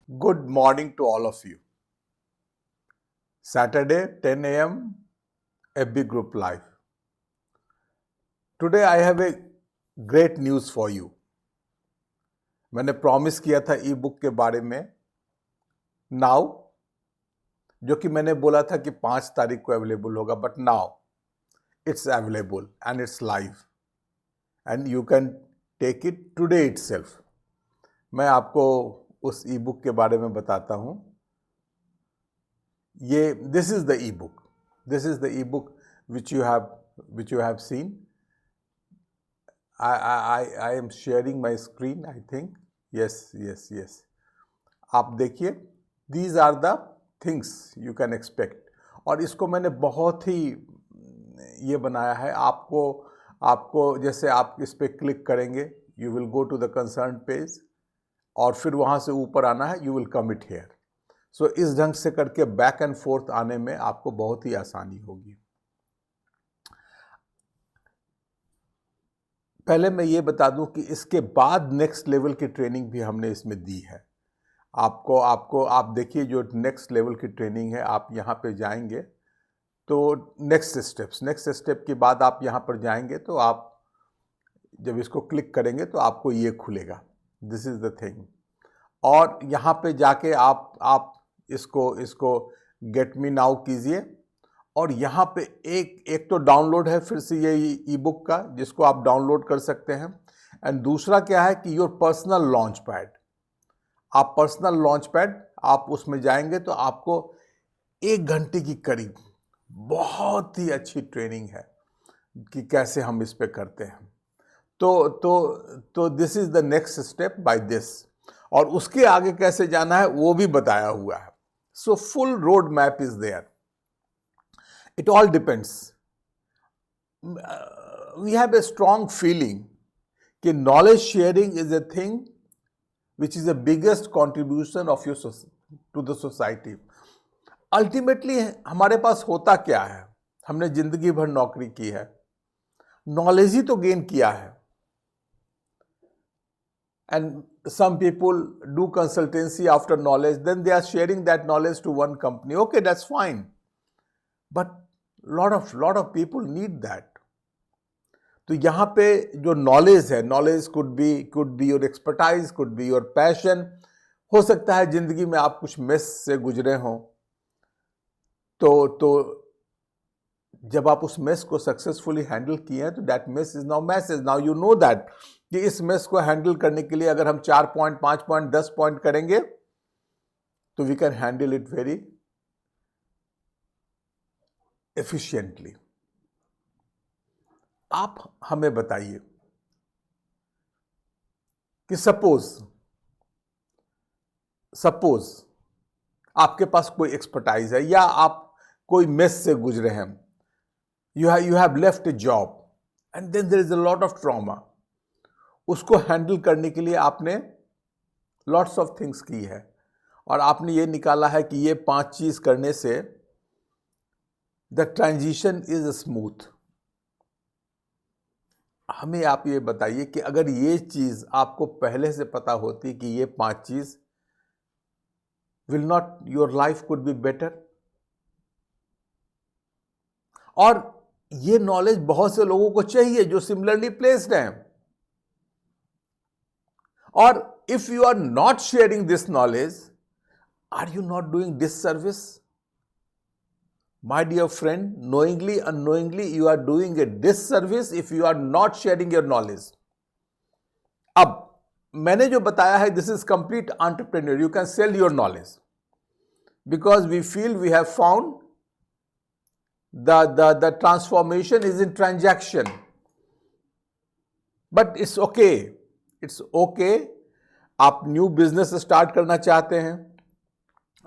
Good morning to all of you. Saturday, 10 a.m., FB Group Live. Today I have a great news for you. मैंने promise किया था ई book के बारे में now, जो कि मैंने बोला था कि 5 तारीख को अवेलेबल होगा, but now it's available and it's live and you can take it today itself. मैं आपको उस ई बुक के बारे में बताता हूं. This is the ebook. This is the ebook which you have seen. I am sharing my screen, I think. Yes. आप देखिए, these are the things you can expect. और इसको मैंने बहुत ही ये बनाया है आपको जैसे आप इस पे क्लिक करेंगे, you will go to the concerned page और फिर वहाँ से ऊपर आना है, you will come it here. सो इस ढंग से करके बैक एंड फोर्थ आने में आपको बहुत ही आसानी होगी. पहले मैं ये बता दूं कि इसके बाद नेक्स्ट लेवल की ट्रेनिंग भी हमने इसमें दी है. आप देखिए, जो नेक्स्ट लेवल की ट्रेनिंग है, आप यहाँ पे जाएंगे तो नेक्स्ट स्टेप के बाद आप यहाँ पर जाएंगे तो आप जब इसको क्लिक करेंगे तो आपको ये खुलेगा. This is the thing. और यहाँ पे जाके आप इसको गेट मी नाउ कीजिए और यहाँ पे एक तो डाउनलोड है फिर से ये ई बुक का, जिसको आप डाउनलोड कर सकते हैं. एंड दूसरा क्या है कि योर पर्सनल लॉन्च पैड. आप पर्सनल लॉन्च पैड आप उसमें जाएंगे तो आपको 1 घंटे की करीब बहुत ही अच्छी ट्रेनिंग है कि कैसे हम इस पे करते हैं. तो this is the next step by this. और उसके आगे कैसे जाना है वो भी बताया हुआ है. So full road map is there. It all depends. We have a strong feeling that knowledge sharing is a thing which is the biggest contribution of to the society. Ultimately, हमारे पास होता क्या है? हमने जिंदगी भर नौकरी की है, नॉलेज ही तो गेन किया है. And some people do consultancy after knowledge, then they are sharing that knowledge to one company. Okay, that's fine. But lot of people need that. तो यहाँ पे जो नॉलेज है, knowledge could be your expertise, could be your passion. हो सकता है जिंदगी में आप कुछ मेस से गुजरे हों, तो जब आप उस मेस को सक्सेसफुली हैंडल किए हैं तो that mess is now message. Now you know that कि इस मेस को हैंडल करने के लिए अगर हम 4 पॉइंट, 5 पॉइंट, 10 पॉइंट करेंगे तो we can handle it very efficiently. आप हमें बताइए कि सपोज आपके पास कोई एक्सपर्टाइज है या आप कोई मेस से गुजरे हैं. You have left a job and then there is a lot of trauma. उसको हैंडल करने के लिए आपने lots of things की है और आपने ये निकाला है कि ये 5 चीज करने से the transition is smooth. हमें आप ये बताइए कि अगर ये चीज आपको पहले से पता होती कि ये 5 चीज, will not your life could be better? और ये नॉलेज बहुत से लोगों को चाहिए जो सिमिलरली प्लेस्ड हैं. और if you are not sharing this knowledge, are you not doing disservice? My dear friend, knowingly unknowingly you are doing a disservice if you are not sharing your knowledge. अब मैंने जो बताया है, this is complete entrepreneur. You can sell your knowledge because we feel we have found the transformation is in transaction. But it's okay. आप new business start करना चाहते हैं,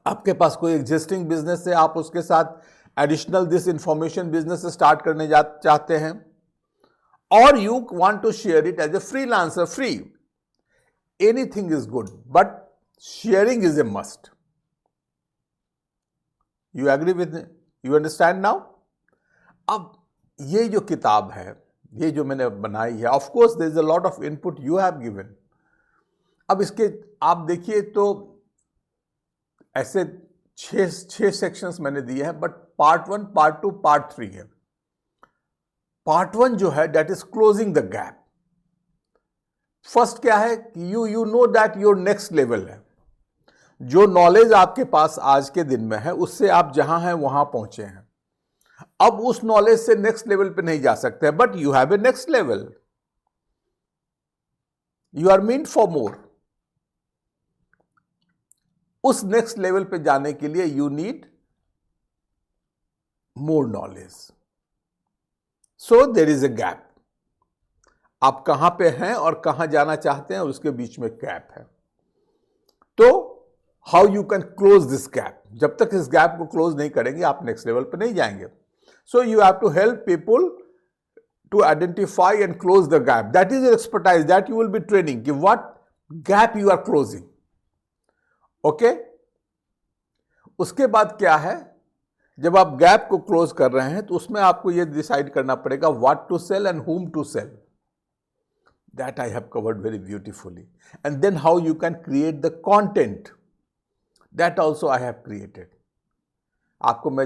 आपके पास कोई एग्जिस्टिंग बिजनेस है, आप उसके साथ additional this information business start करने चाहते हैं, और you want to share it as a freelancer free. Anything is good but sharing is a must. You agree with me? You understand now? अब ये जो किताब है, ये जो मैंने बनाई है, of course there is a lot of input you have given. अब इसके आप देखिए तो ऐसे छह सेक्शंस मैंने दिए हैं, बट पार्ट 1, पार्ट 2, पार्ट 3 है। पार्ट 1 जो है that is closing the gap. First क्या है कि you know that your next level है। जो नॉलेज आपके पास आज के दिन में है उससे आप जहां हैं वहां पहुंचे हैं। अब उस नॉलेज से नेक्स्ट लेवल पे नहीं जा सकते, but you have a next level, you are meant for more. उस नेक्स्ट लेवल पे जाने के लिए you need more knowledge. So there is a gap. आप कहां पे हैं और कहां जाना चाहते हैं, उसके बीच में गैप है। तो how you can close this gap? जब तक इस गैप को क्लोज नहीं करेंगे आप नेक्स्ट लेवल पे नहीं जाएंगे। So you have to help people to identify and close the gap. That is your expertise, that you will be training कि what gap you are closing. Okay? उसके बाद क्या है, जब आप गैप को क्लोज कर रहे हैं तो उसमें आपको यह डिसाइड करना पड़ेगा what to sell and whom to sell. That I have covered very beautifully. And then how you can create the content. That also I have created. आपको मैं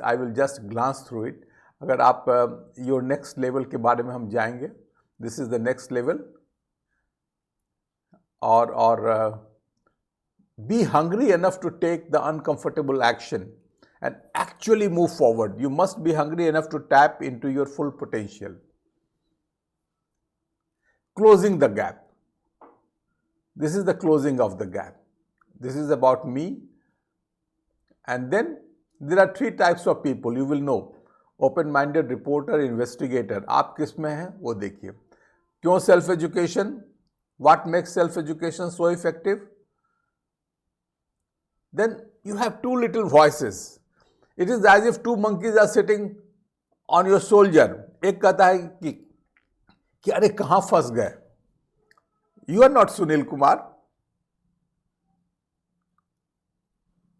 I will just glance through it. अगर आप your next level के बारे में हम जाएंगे, this is the next level, और be hungry enough to take the uncomfortable action and actually move forward. You must be hungry enough to tap into your full potential. Closing the gap, this is the closing of the gap, this is about me. And then there are 3 types of people, you will know. Open minded, reporter, investigator. आप किस में हैं वो देखिए। क्यों self education? What makes self education so effective? Then you have 2 little voices. It is as if 2 monkeys are sitting on your shoulder. एक कहता है कि अरे कहां फंस गए। You are not Sunil Kumar,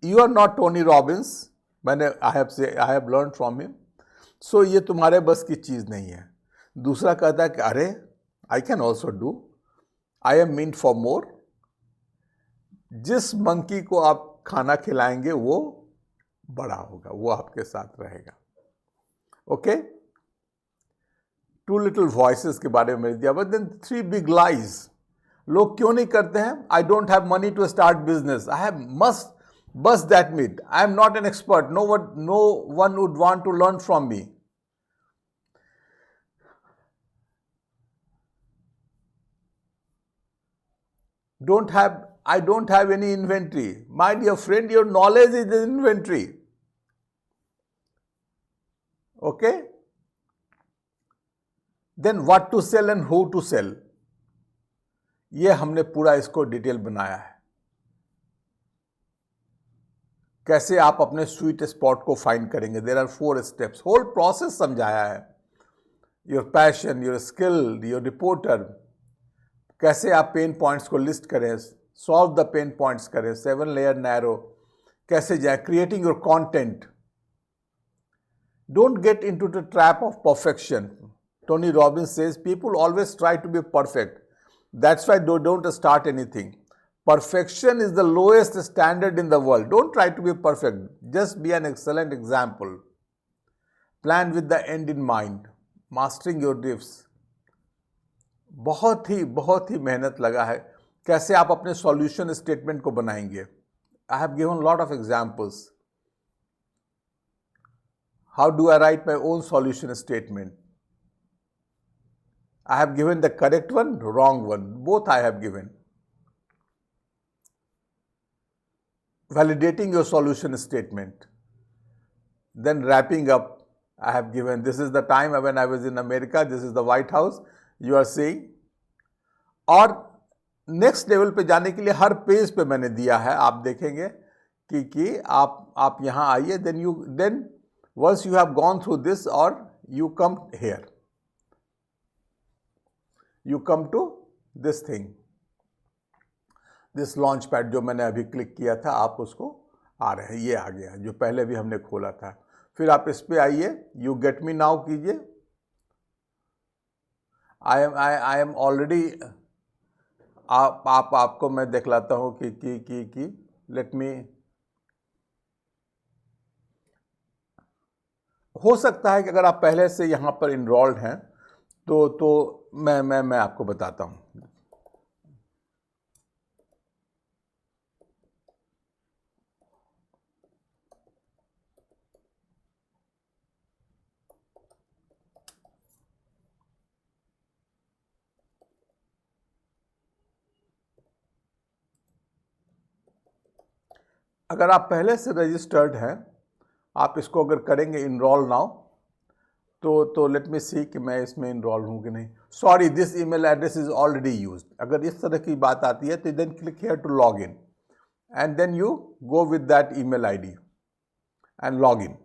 you are not Tony Robbins. I have learn from him. So ये तुम्हारे बस की चीज नहीं है। दूसरा कहता है कि अरे I can also do, I am meant for मोर। जिस मंकी को आप खाना खिलाएंगे वो बड़ा होगा, वो आपके साथ रहेगा। ओके? 2 लिटिल वॉइसेस के बारे में दिया। But then 3 big lies. लोग क्यों नहीं करते हैं? I don't have money to start business, I have must bust that myth. I am not an expert. No one would want to learn from me. I don't have any inventory. My dear friend, your knowledge is the inventory. Okay? Then what to sell and who to sell. ये हमने पूरा इसको detail बनाया है। कैसे आप अपने sweet spot को फाइंड करेंगे। There are 4 steps. Whole process समझाया है। Your passion, your skill, your reporter, कैसे आप पेन पॉइंट्स को लिस्ट करें, सॉल्व द पेन पॉइंट्स करें, 7 लेयर नैरो कैसे जाए, creating your content. Don't get into the trap of perfection. Tony Robbins says people always try to be perfect, that's why they don't start anything. Perfection is the lowest standard in the world. Don't try to be perfect. Just be an excellent example. Plan with the end in mind. Mastering your drifts. बहुत ही मेहनत लगा है। कैसे आप अपने solution statement को बनाएंगे। I have given lot of examples. How do I write my own solution statement? I have given the correct one, wrong one. Both I have given. Validating your solution statement. Then wrapping up, I have given, this is the time when I was in America, this is the White House, you are seeing. और next level पे जाने के लिए हर page पे मैंने दिया है, आप देखेंगे कि आप यहाँ आइए, then once you have gone through this, or you come here, you come to this thing, this launch pad जो मैंने अभी क्लिक किया था, आप उसको आ रहे हैं, ये आ गया जो पहले भी हमने खोला था। फिर आप इस पे आइए, यू गेट मी नाउ कीजिए। आई एम ऑलरेडी, आपको मैं दिखलाता हूँ कि लेट मी हो सकता है कि अगर आप पहले से यहाँ पर इनरोल्ड हैं तो मैं आपको बताता हूँ। अगर आप पहले से रजिस्टर्ड हैं, आप इसको अगर करेंगे इनरोल नाउ, तो लेट मी सी कि मैं इसमें इनरोल हूँ कि नहीं। Sorry, this email address is already used. अगर इस तरह की बात आती है तो then click here to log in and then you go with that email ID and log in.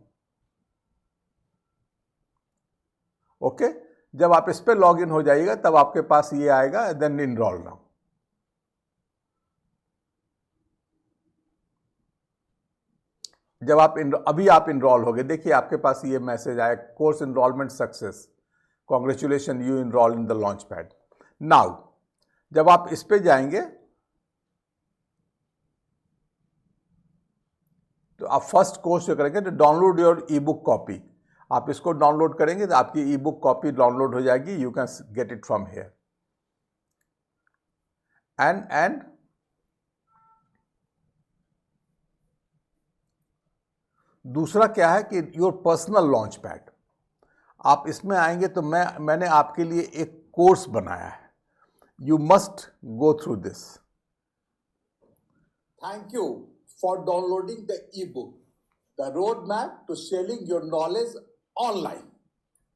Okay, जब आप इस पे लॉग इन हो जाइएगा तब आपके पास ये आएगा, देन इनरोल नाउ। जब आप अभी आप इनरोल हो गए, देखिए आपके पास ये मैसेज आया, course enrolment success, congratulation you enrol in the launch pad. Now जब आप इस पे जाएंगे तो आप फर्स्ट कोर्स जो करेंगे तो download your E book copy, आप इसको डाउनलोड करेंगे तो आपकी ई बुक कॉपी डाउनलोड हो जाएगी। You can get it from here and दूसरा क्या है कि योर पर्सनल लॉन्च पैड, आप इसमें आएंगे तो मैंने आपके लिए एक कोर्स बनाया है। You must go through this. Thank you for downloading the ebook, The Roadmap to Selling Your Knowledge Online.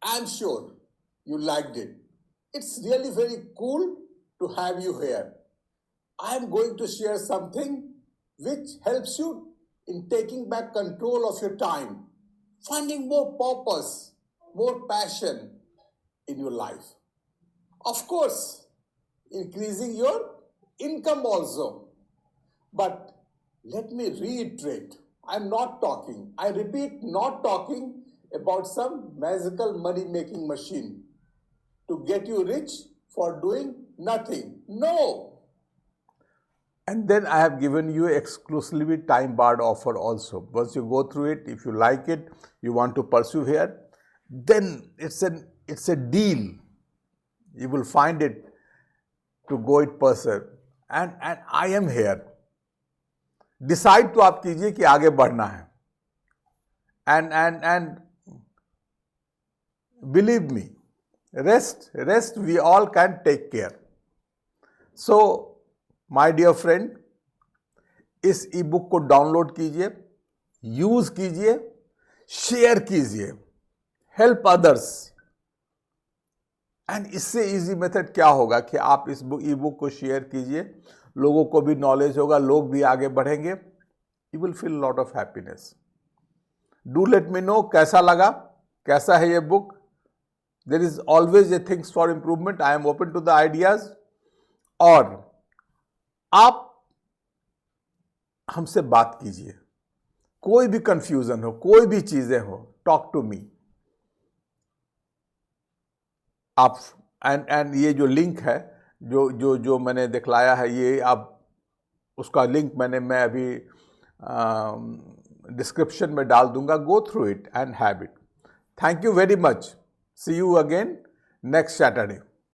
I'm sure you liked it. It's really very cool to have you here. I'm going to share something which helps you in taking back control of your time, finding more purpose, more passion in your life. Of course, increasing your income also. But let me reiterate, I'm not talking, I repeat, not talking about some magical money-making machine to get you rich for doing nothing. No. And then I have given you exclusively time barred offer also. Once you go through it, if you like it, you want to pursue here, then it's a deal. You will find it to go it pursue. And I am here. Decide तो आप कीजिए कि आगे बढ़ना है, and believe me, rest we all can take care. So my dear friend, इस e book को download कीजिए, यूज कीजिए, शेयर कीजिए, हेल्प अदर्स। एंड इससे इजी मेथड क्या होगा कि आप इस ई बुक को शेयर कीजिए, लोगों को भी नॉलेज होगा, लोग भी आगे बढ़ेंगे। You will feel lot of happiness. Do let me know कैसा लगा, कैसा है ये book. There is always a things for improvement. I am open to the ideas. और आप हमसे बात कीजिए, कोई भी कंफ्यूजन हो, कोई भी चीजें हो, टॉक टू मी। आप एंड ये जो लिंक है जो मैंने दिखलाया है, ये आप उसका लिंक मैं अभी डिस्क्रिप्शन में डाल दूंगा। Go through it and have it. Thank you very much. See you again next Saturday.